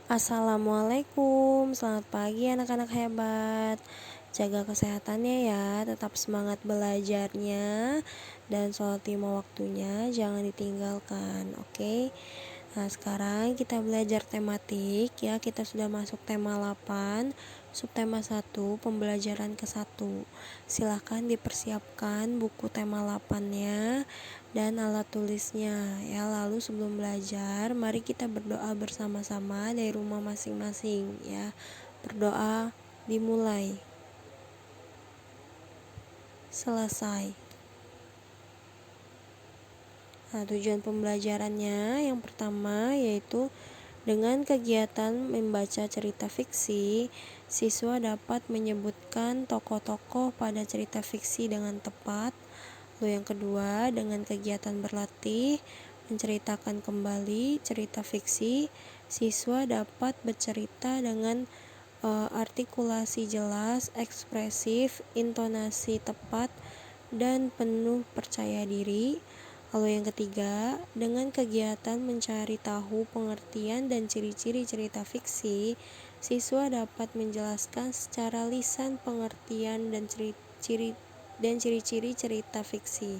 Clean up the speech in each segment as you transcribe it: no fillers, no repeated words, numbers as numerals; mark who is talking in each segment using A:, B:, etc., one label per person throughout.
A: Assalamualaikum, selamat pagi anak-anak hebat. Jaga kesehatannya ya, tetap semangat belajarnya, dan sholat 5 waktunya jangan ditinggalkan, oke? Nah, sekarang kita belajar tematik ya, kita sudah masuk tema 8, subtema 1, pembelajaran ke-1. Silahkan dipersiapkan buku tema 8-nya dan alat tulisnya ya. Lalu sebelum belajar, mari kita berdoa bersama-sama dari rumah masing-masing ya. Berdoa dimulai. Selesai. Nah, tujuan pembelajarannya yang pertama yaitu dengan kegiatan membaca cerita fiksi, siswa dapat menyebutkan tokoh-tokoh pada cerita fiksi dengan tepat. Lalu yang kedua, dengan kegiatan berlatih menceritakan kembali cerita fiksi, siswa dapat bercerita dengan artikulasi jelas, ekspresif, intonasi tepat, dan penuh percaya diri. Lalu yang ketiga, dengan kegiatan mencari tahu pengertian dan ciri-ciri cerita fiksi, siswa dapat menjelaskan secara lisan pengertian dan ciri-ciri cerita fiksi.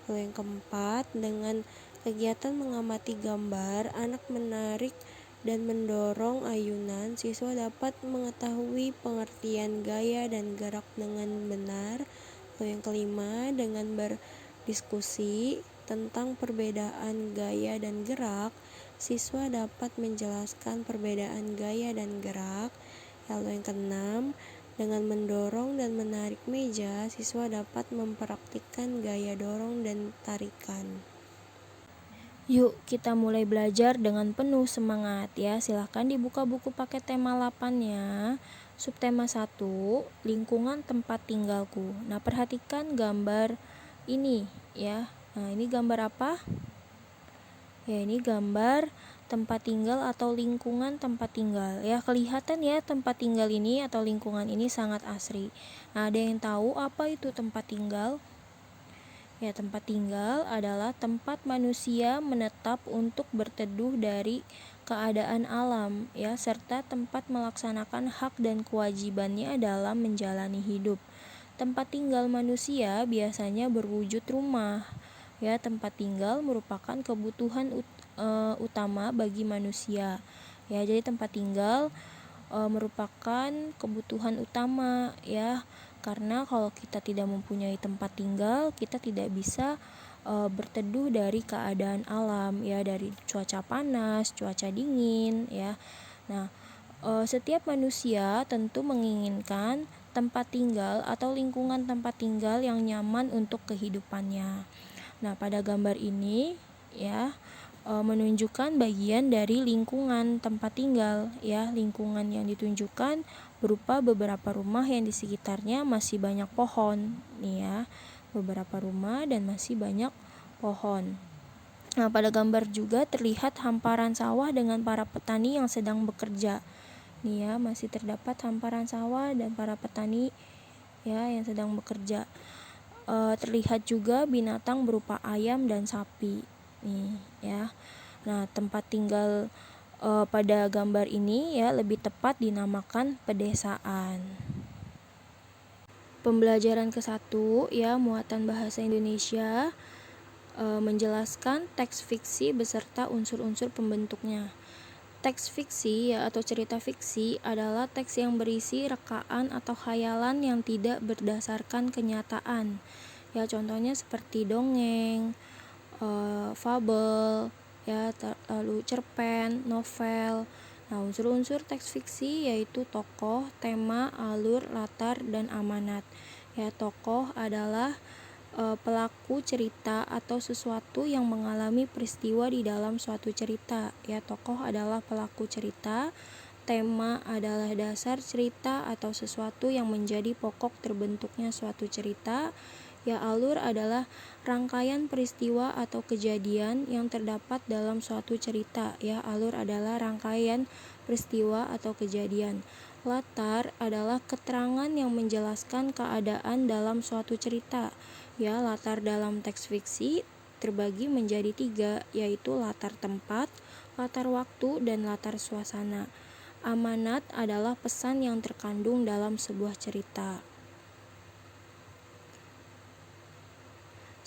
A: Lalu yang keempat, dengan kegiatan mengamati gambar, anak menarik dan mendorong ayunan, siswa dapat mengetahui pengertian gaya dan gerak dengan benar. Lalu yang kelima, dengan berdiskusi tentang perbedaan gaya dan gerak, siswa dapat menjelaskan perbedaan gaya dan gerak. Lalu yang keenam, dengan mendorong dan menarik meja, siswa dapat mempraktikkan gaya dorong dan tarikan.
B: Yuk kita mulai belajar dengan penuh semangat ya. Silahkan dibuka buku paket tema 8-nya. Subtema 1, lingkungan tempat tinggalku. Nah, perhatikan gambar ini ya. Nah, ini gambar apa? Ya, ini gambar tempat tinggal atau lingkungan tempat tinggal. Ya, kelihatan ya tempat tinggal ini atau lingkungan ini sangat asri. Nah, ada yang tahu apa itu tempat tinggal? Ya, tempat tinggal adalah tempat manusia menetap untuk berteduh dari keadaan alam ya, serta tempat melaksanakan hak dan kewajibannya dalam menjalani hidup. Tempat tinggal manusia biasanya berwujud rumah. Ya, tempat tinggal merupakan kebutuhan utama bagi manusia. Ya, jadi tempat tinggal merupakan kebutuhan utama ya. Karena kalau kita tidak mempunyai tempat tinggal, kita tidak bisa berteduh dari keadaan alam ya, dari cuaca panas, cuaca dingin ya. Nah, setiap manusia tentu menginginkan tempat tinggal atau lingkungan tempat tinggal yang nyaman untuk kehidupannya. Nah, pada gambar ini ya menunjukkan bagian dari lingkungan tempat tinggal ya. Lingkungan yang ditunjukkan berupa beberapa rumah yang di sekitarnya masih banyak pohon nih ya. Beberapa rumah dan masih banyak pohon. Nah, pada gambar juga terlihat hamparan sawah dengan para petani yang sedang bekerja. Nih ya, masih terdapat hamparan sawah dan para petani ya yang sedang bekerja. Terlihat juga binatang berupa ayam dan sapi. Nih ya. Nah, tempat tinggal pada gambar ini ya lebih tepat dinamakan pedesaan. Pembelajaran ke-1 ya, muatan bahasa Indonesia menjelaskan teks fiksi beserta unsur-unsur pembentuknya. Teks fiksi ya atau cerita fiksi adalah teks yang berisi rekaan atau khayalan yang tidak berdasarkan kenyataan. Ya, contohnya seperti dongeng, fabel, ya, lalu cerpen, novel. Nah, unsur-unsur teks fiksi yaitu tokoh, tema, alur, latar, dan amanat. Ya, tokoh adalah pelaku cerita atau sesuatu yang mengalami peristiwa di dalam suatu cerita. Ya, tokoh adalah pelaku cerita. Tema adalah dasar cerita atau sesuatu yang menjadi pokok terbentuknya suatu cerita. Ya, alur adalah rangkaian peristiwa atau kejadian yang terdapat dalam suatu cerita. Ya, alur adalah rangkaian peristiwa atau kejadian. Latar adalah keterangan yang menjelaskan keadaan dalam suatu cerita. Ya, latar dalam teks fiksi terbagi menjadi 3, yaitu latar tempat, latar waktu, dan latar suasana. Amanat adalah pesan yang terkandung dalam sebuah cerita.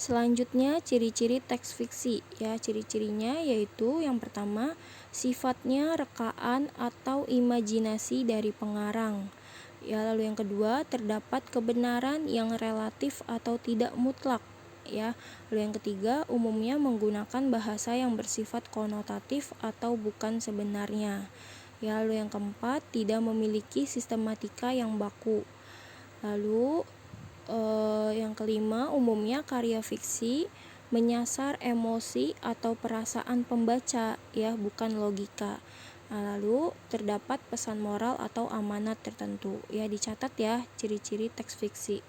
B: Selanjutnya, ciri-ciri teks fiksi. Ya, ciri-cirinya yaitu yang pertama, sifatnya rekaan atau imajinasi dari pengarang. Ya, lalu yang kedua, terdapat kebenaran yang relatif atau tidak mutlak. Ya, lalu yang ketiga, umumnya menggunakan bahasa yang bersifat konotatif atau bukan sebenarnya. Ya, lalu yang keempat, tidak memiliki sistematika yang baku. Lalu yang kelima, umumnya karya fiksi menyasar emosi atau perasaan pembaca, ya, bukan logika. Nah, lalu terdapat pesan moral atau amanat tertentu. Ya, dicatat ya ciri-ciri teks fiksi.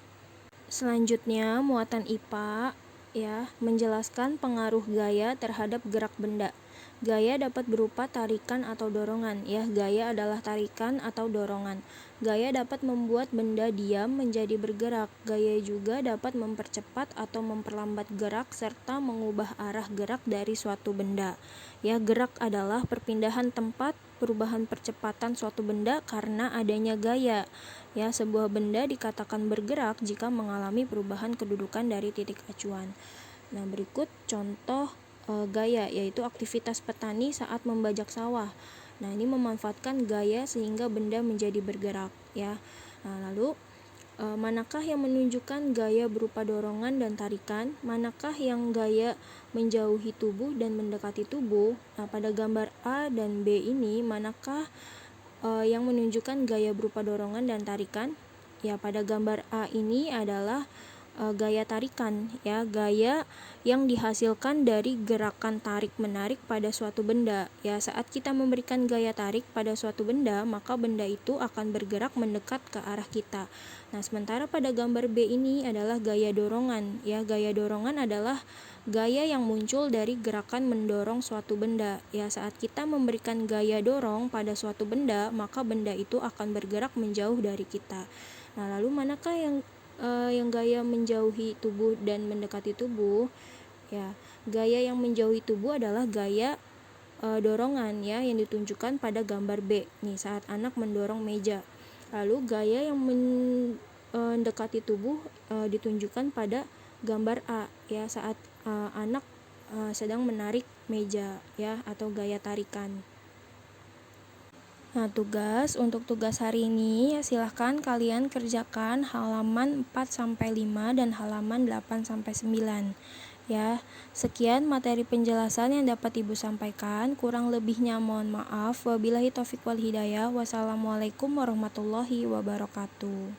B: Selanjutnya, muatan IPA, ya, menjelaskan pengaruh gaya terhadap gerak benda. Gaya dapat berupa tarikan atau dorongan. Ya, gaya adalah tarikan atau dorongan. Gaya dapat membuat benda diam menjadi bergerak. Gaya juga dapat mempercepat atau memperlambat gerak serta mengubah arah gerak dari suatu benda. Ya, gerak adalah perpindahan tempat, perubahan percepatan suatu benda karena adanya gaya. Ya, sebuah benda dikatakan bergerak jika mengalami perubahan kedudukan dari titik acuan. Nah, berikut contoh gaya, yaitu aktivitas petani saat membajak sawah. Nah, ini memanfaatkan gaya sehingga benda menjadi bergerak, ya. Nah, lalu manakah yang menunjukkan gaya berupa dorongan dan tarikan? Manakah yang gaya menjauhi tubuh dan mendekati tubuh? Nah, pada gambar A dan B ini, manakah yang menunjukkan gaya berupa dorongan dan tarikan? Ya, pada gambar A ini adalah gaya tarikan, ya, gaya yang dihasilkan dari gerakan tarik-menarik pada suatu benda. Ya, saat kita memberikan gaya tarik pada suatu benda, maka benda itu akan bergerak mendekat ke arah kita. Nah, sementara pada gambar B ini adalah gaya dorongan. Ya, gaya dorongan adalah gaya yang muncul dari gerakan mendorong suatu benda. Ya, saat kita memberikan gaya dorong pada suatu benda, maka benda itu akan bergerak menjauh dari kita. Nah, lalu manakah yang gaya menjauhi tubuh dan mendekati tubuh? Ya, gaya yang menjauhi tubuh adalah gaya dorongan, ya, yang ditunjukkan pada gambar B nih, saat anak mendorong meja. Lalu gaya yang mendekati tubuh ditunjukkan pada gambar A, ya, saat anak sedang menarik meja, ya, atau gaya tarikan. Nah, untuk tugas hari ini, ya, silahkan kalian kerjakan halaman 4-5 dan halaman 8-9. Ya, sekian materi penjelasan yang dapat Ibu sampaikan. Kurang lebihnya mohon maaf. Wabillahi taufiq wal hidayah. Wassalamualaikum warahmatullahi wabarakatuh.